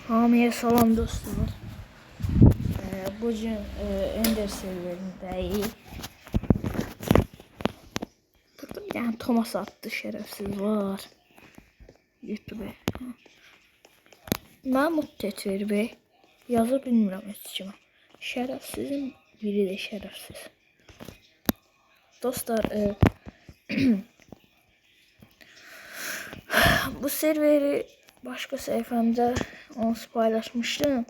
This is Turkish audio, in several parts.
Hamıya salam dostlar. Bugün Ender serverindəyik. Burada bir tane Thomas adlı şerefsiz var. YouTube. Mahmut Tetver Bey. Yazı bilmirəm heç kimə. Şerefsizin biri de şerefsiz. Dostlar bu serveri başka sayfamda onsuz paylaşmıştım.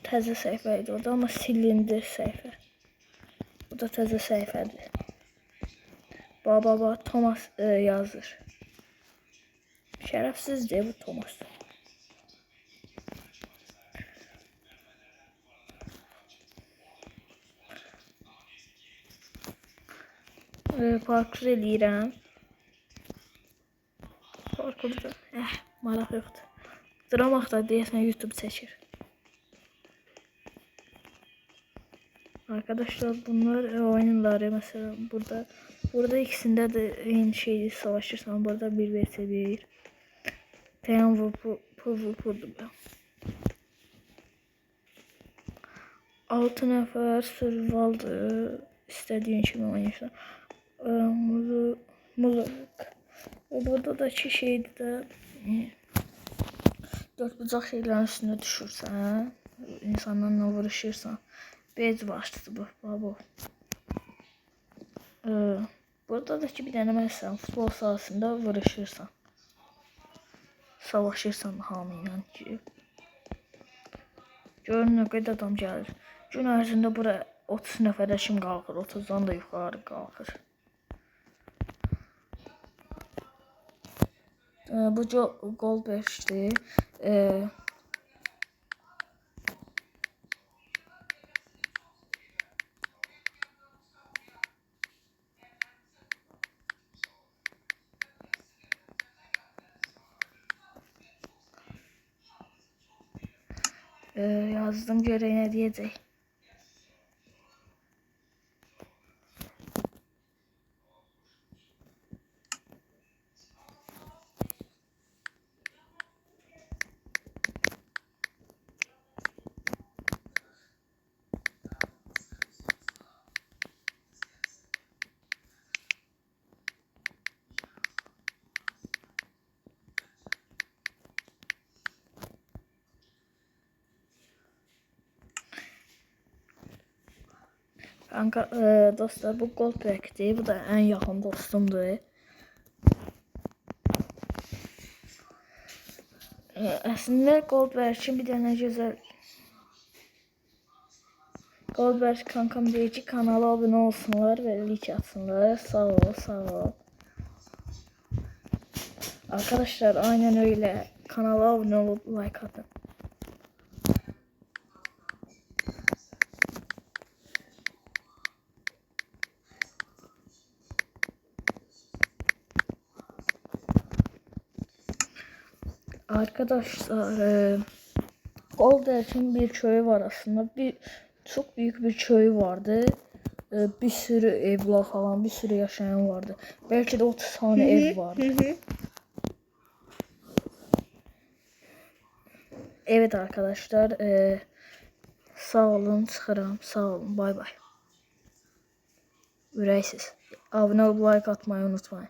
Təzə səhifə idi o da, amma silindi səhifə. Bu da təzə səhifədir. Baba Thomas yazır. Şərəfsizdir bu Thomas. Parkur eləyirəm. Parkurda maraq yoxdur. Dramaq da deyəsən YouTube çəkir. Arkadaşlar bunlar oyunları mesela burada ikisinde de aynı şeyi savaşırsan burada 1 vs 1 PvP'dur bu. 6 nəfər survivaldır. İstediğin kimi oynayırsan. Muzak. Burada da ki şeydi de 4 bucaq şeylerin üstüne düşürsən, insanlarla vuruşursan. Bez başlısı bu. Burada da ki bir dənə məsələn futbol sahasında vuruşursan. Savaşırsan hamıyla ki. Görün nə qədər adam gəlir. Gün ərzində bura 30 nəfərə kim qalxır, 30'dan da yuxarı qalxır. Bu Goldberg'dir. Yazdım görək nə deyəcək. Kanka dostlar bu Goldberg'dir. Bu da en yakın dostumdur. Aslında Goldberg'in bir tane güzel Goldberg kankam deyir ki kanala abone olsunlar ve like atsınlar. Sağ ol. Arkadaşlar aynen öyle. Kanala abone olup like atın. Arkadaşlar Goldberg'in bir köyü var aslında. Çok büyük bir köyü vardı. Bir sürü evler falan, bir sürü yaşayan vardı. Belki de 30 tane ev vardı. Evet arkadaşlar sağ olun, çıxıram. Sağ olun, bay bay. Ürəksiz. Abone olup like atmayı unutmayın.